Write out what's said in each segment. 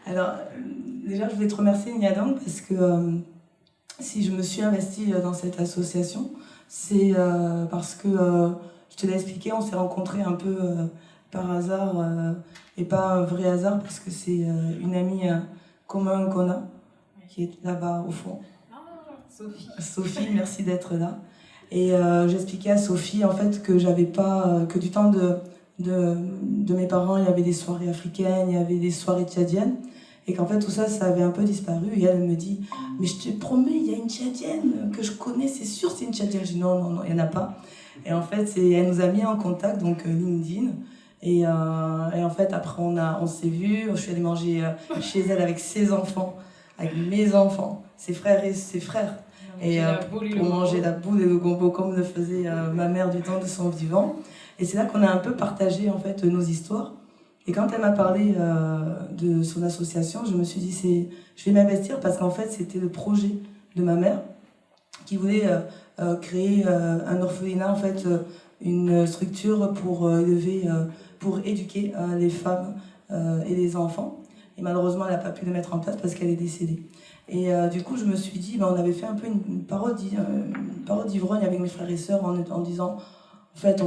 Alors, déjà, je voulais te remercier, Nyadong, parce que si je me suis investie dans cette association, c'est parce que, je te l'ai expliqué, on s'est rencontrés un peu par hasard, et pas un vrai hasard, parce que c'est une amie commune qu'on a, qui est là-bas au fond. Sophie. Sophie, merci d'être là. Et j'expliquais à Sophie, en fait, que j'avais pas, que du temps de mes parents, il y avait des soirées africaines, il y avait des soirées tchadiennes, et qu'en fait tout ça, ça avait un peu disparu. Et elle me dit, mais je te promets, il y a une tchadienne que je connais, c'est sûr c'est une tchadienne. Je dis non, non, non, il n'y en a pas. Et en fait, elle nous a mis en contact, donc LinkedIn. Et en fait, après, on s'est vus, je suis allée manger chez elle avec ses enfants, avec mes enfants, ses frères et ses frères. Et pour manger la boule et le gombo comme le faisait ma mère du temps de son vivant. Et c'est là qu'on a un peu partagé en fait nos histoires. Et quand elle m'a parlé de son association, je me suis dit je vais m'investir parce qu'en fait c'était le projet de ma mère qui voulait créer un orphelinat, en fait une structure pour pour éduquer les femmes et les enfants. Et malheureusement elle n'a pas pu le mettre en place parce qu'elle est décédée. Et du coup je me suis dit, on avait fait un peu une parodie d'ivrogne avec mes frères et sœurs en disant, en fait,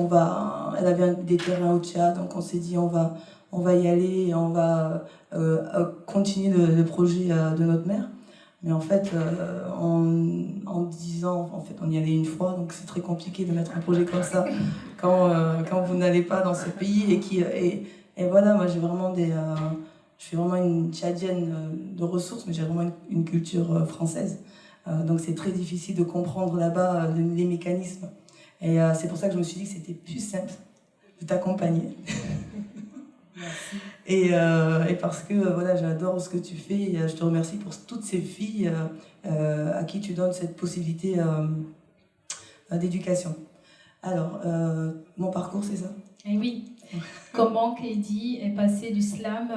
elle avait des terrains au Tchad, donc on s'est dit on va y aller et on va continuer le projet de notre mère. Mais en fait, en 10 ans, en fait, on y allait une fois, donc c'est très compliqué de mettre un projet comme ça quand vous n'allez pas dans ce pays. Et voilà, moi je suis vraiment une tchadienne de ressources, mais j'ai vraiment une culture française. Donc c'est très difficile de comprendre là-bas les mécanismes. Et c'est pour ça que je me suis dit que c'était plus simple de t'accompagner. Et parce que voilà, j'adore ce que tu fais. Et, je te remercie pour toutes ces filles à qui tu donnes cette possibilité d'éducation. Alors, mon parcours, c'est ça? Eh oui. Comment Keidi est passé du slam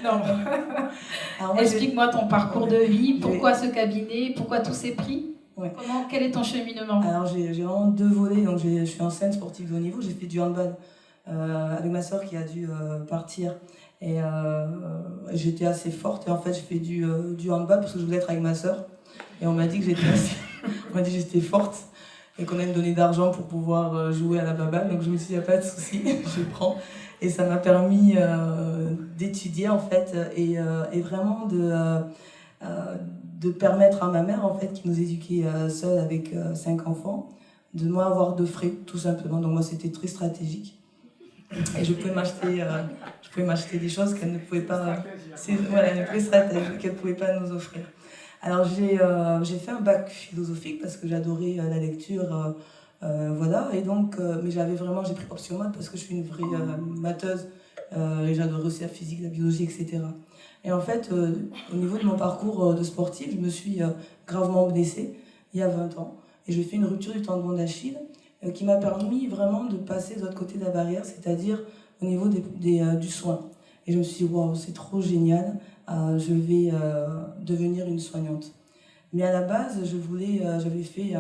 Non. Explique-moi ton parcours de vie. Pourquoi ce cabinet? Pourquoi tous ces prix? Ouais. Quel est ton cheminement? Alors j'ai vraiment deux volets. Donc je suis ancienne sportive de haut niveau. J'ai fait du handball avec ma soeur qui a dû partir. Et j'étais assez forte. Et en fait, j'ai fait du handball parce que je voulais être avec ma soeur. Et on m'a dit que j'étais forte et qu'on allait me donner d'argent pour pouvoir jouer à la baballe. Donc je me suis dit, il n'y a pas de souci, je prends. Et ça m'a permis d'étudier en fait et vraiment de permettre à ma mère, en fait, qui nous éduquait seule avec 5 enfants, de moi avoir de frais, tout simplement. Donc moi, c'était très stratégique. Et je pouvais m'acheter des choses qu'elle ne pouvait pas... Voilà, une vraie stratégie qu'elle ne pouvait pas nous offrir. Alors j'ai fait un bac philosophique parce que j'adorais la lecture, voilà. Et donc, mais j'ai pris option maths parce que je suis une vraie matheuse. Et j'adorais aussi la physique, la biologie, etc. Et en fait, au niveau de mon parcours de sportif, je me suis gravement blessée il y a 20 ans. Et j'ai fait une rupture du tendon d'Achille qui m'a permis vraiment de passer de l'autre côté de la barrière, c'est-à-dire au niveau du soin. Et je me suis dit, waouh, c'est trop génial, je vais devenir une soignante. Mais à la base, j'avais fait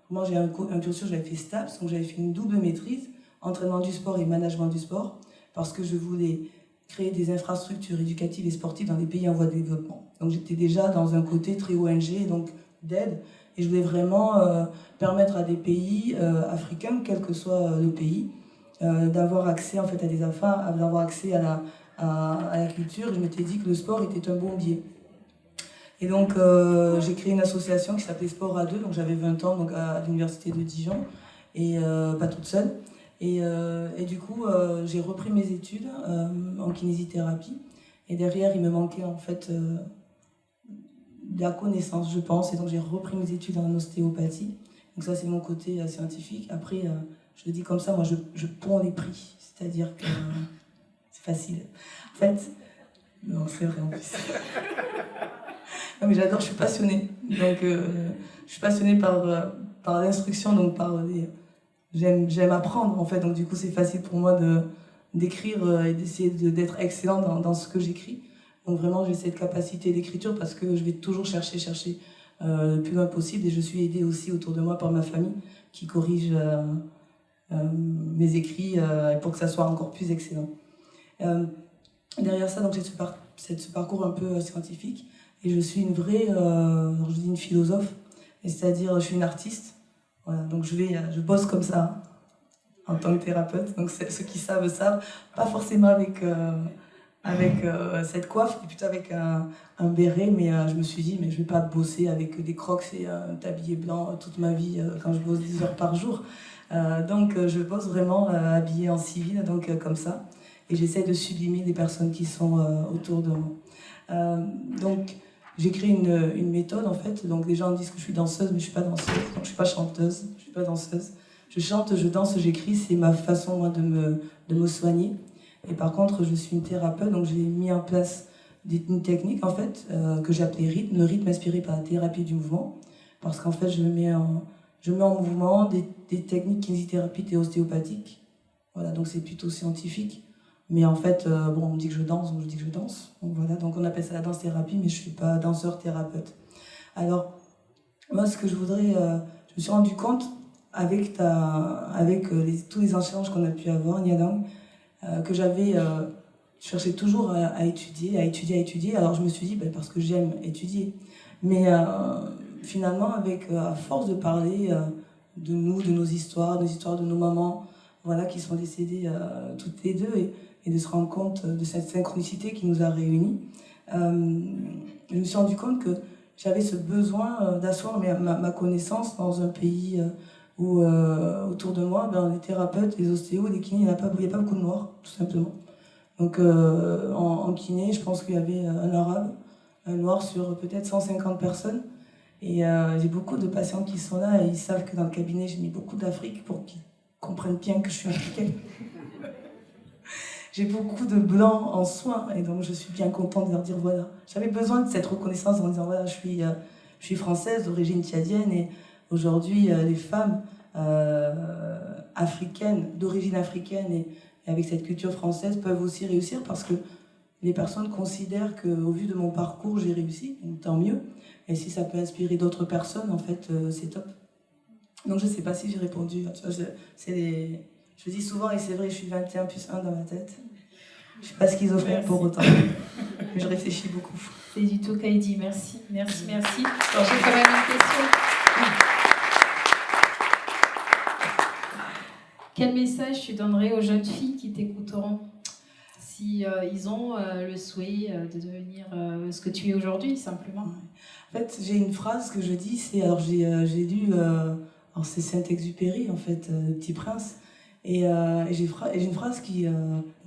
moi j'ai un cursus, j'avais fait STAPS, donc j'avais fait une double maîtrise, entraînement du sport et management du sport, parce que je voulais créer des infrastructures éducatives et sportives dans des pays en voie de développement. Donc j'étais déjà dans un côté très ONG, donc d'aide, et je voulais vraiment permettre à des pays africains, quel que soit le pays, d'avoir accès en fait à des enfants, d'avoir accès à la culture. Je m'étais dit que le sport était un bon biais. Et donc j'ai créé une association qui s'appelait Sport à 2, donc j'avais 20 ans donc à l'université de Dijon, et pas toute seule. Et du coup, j'ai repris mes études en kinésithérapie. Et derrière, il me manquait en fait de la connaissance, je pense. Et donc, j'ai repris mes études en ostéopathie. Donc ça, c'est mon côté scientifique. Après, je le dis comme ça, moi, je ponds les prix. C'est-à-dire que c'est facile. En fait, non, c'est vrai en plus. Non, mais j'adore, je suis passionnée. Donc, je suis passionnée par l'instruction, donc par les... J'aime apprendre en fait, donc du coup c'est facile pour moi d'écrire et d'essayer d'être excellent dans ce que j'écris. Donc vraiment j'ai cette capacité d'écriture parce que je vais toujours chercher le plus loin possible, et je suis aidée aussi autour de moi par ma famille qui corrige mes écrits pour que ça soit encore plus excellent. derrière ça, donc j'ai ce parcours un peu scientifique. Et je suis une vraie, je dis une philosophe, c'est-à-dire je suis une artiste. Voilà, donc je bosse comme ça en tant que thérapeute. Donc ceux qui savent, pas forcément avec cette coiffe, mais plutôt avec un béret. Mais je me suis dit, mais je vais pas bosser avec des crocs et un tablier blanc toute ma vie quand je bosse 10 heures par jour. Donc je bosse vraiment habillée en civil, donc comme ça. Et j'essaie de sublimer les personnes qui sont autour de moi. Donc j'ai créé une méthode en fait. Donc les gens me disent que je suis danseuse, mais je suis pas danseuse. Donc je suis pas chanteuse, je suis pas danseuse. Je chante, je danse, j'écris. C'est ma façon moi de me soigner. Et par contre, je suis une thérapeute, donc j'ai mis en place une technique en fait que j'ai appelée rythme, le rythme inspiré par la thérapie du mouvement, parce qu'en fait je mets en mouvement des techniques kinésithérapeutiques et ostéopathiques. Voilà, donc c'est plutôt scientifique. Mais en fait, on me dit que je danse, donc je dis que je danse. Donc voilà, donc on appelle ça la danse-thérapie, mais je ne suis pas danseur-thérapeute. Alors, moi, ce que je voudrais... je me suis rendu compte, avec tous les échanges qu'on a pu avoir, Nyadang, que j'avais... je cherchais toujours à étudier. Alors je me suis dit, parce que j'aime étudier. Mais finalement, à force de parler de nous, de nos histoires de nos mamans, voilà, qui sont décédées toutes les deux, et de se rendre compte de cette synchronicité qui nous a réunis, je me suis rendu compte que j'avais ce besoin d'asseoir ma connaissance dans un pays où autour de moi, les thérapeutes, les ostéos, les kinés, il n'y a pas beaucoup de noirs, tout simplement. Donc en kiné, je pense qu'il y avait un arabe, un noir sur peut-être 150 personnes. Et j'ai beaucoup de patients qui sont là et ils savent que dans le cabinet, j'ai mis beaucoup d'Afrique pour qu'ils comprennent bien que je suis africaine. J'ai beaucoup de blancs en soins et donc je suis bien contente de leur dire voilà. J'avais besoin de cette reconnaissance en disant voilà, je suis française d'origine tchadienne et aujourd'hui les femmes africaines, d'origine africaine et avec cette culture française peuvent aussi réussir parce que les personnes considèrent qu'au vu de mon parcours j'ai réussi, donc tant mieux. Et si ça peut inspirer d'autres personnes, en fait, c'est top. Donc je ne sais pas si j'ai répondu. Tu vois, je dis souvent, et c'est vrai, je suis 21 plus 1 dans ma tête. Je ne suis pas schizophrène pour autant. Mais je réfléchis beaucoup. C'est du tout, Kaidi. Merci. Alors j'ai quand même une question. Quel message tu donnerais aux jeunes filles qui t'écouteront si ils ont le souhait de devenir ce que tu es aujourd'hui, simplement? En fait, j'ai une phrase que je dis, j'ai lu, c'est Saint-Exupéry, en fait, Le Petit Prince, et j'ai une phrase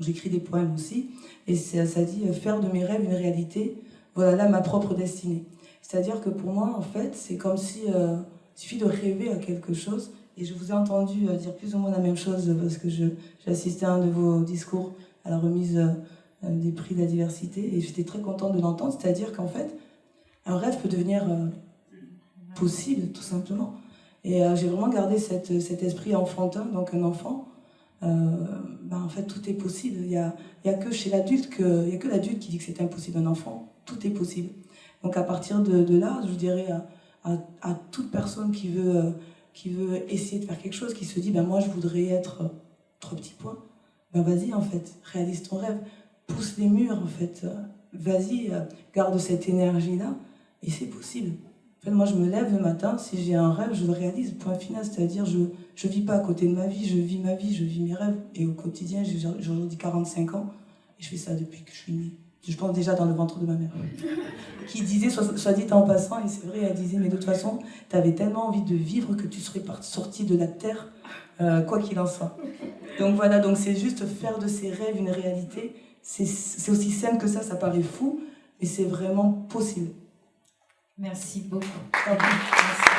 j'écris des poèmes aussi, et ça dit « Faire de mes rêves une réalité, voilà là ma propre destinée ». C'est-à-dire que pour moi, en fait, c'est comme si il suffit de rêver à quelque chose, et je vous ai entendu dire plus ou moins la même chose, parce que j'ai assisté à un de vos discours à la remise des prix de la diversité, et j'étais très contente de l'entendre, c'est-à-dire qu'en fait, un rêve peut devenir possible, tout simplement. Et j'ai vraiment gardé cet esprit enfantin, donc un enfant, en fait, tout est possible. Il y a que chez l'adulte, il y a que l'adulte qui dit que c'est impossible. Un enfant, tout est possible. Donc à partir de là, je dirais à toute personne qui veut essayer de faire quelque chose, qui se dit, moi je voudrais être 3 petits points, vas-y en fait, réalise ton rêve, pousse les murs en fait, vas-y, garde cette énergie-là, et c'est possible. En fait, moi, je me lève le matin, si j'ai un rêve, je le réalise, point final. C'est-à-dire, je vis pas à côté de ma vie, je vis ma vie, je vis mes rêves. Et au quotidien, j'ai aujourd'hui 45 ans, et je fais ça depuis que je suis née. Je pense déjà dans le ventre de ma mère. Qui disait, soit dit en passant, et c'est vrai, elle disait, mais de toute façon, tu avais tellement envie de vivre que tu serais sortie de la terre, quoi qu'il en soit. Donc voilà, donc c'est juste faire de ses rêves une réalité. C'est aussi simple que ça paraît fou, mais c'est vraiment possible. Merci beaucoup. Merci.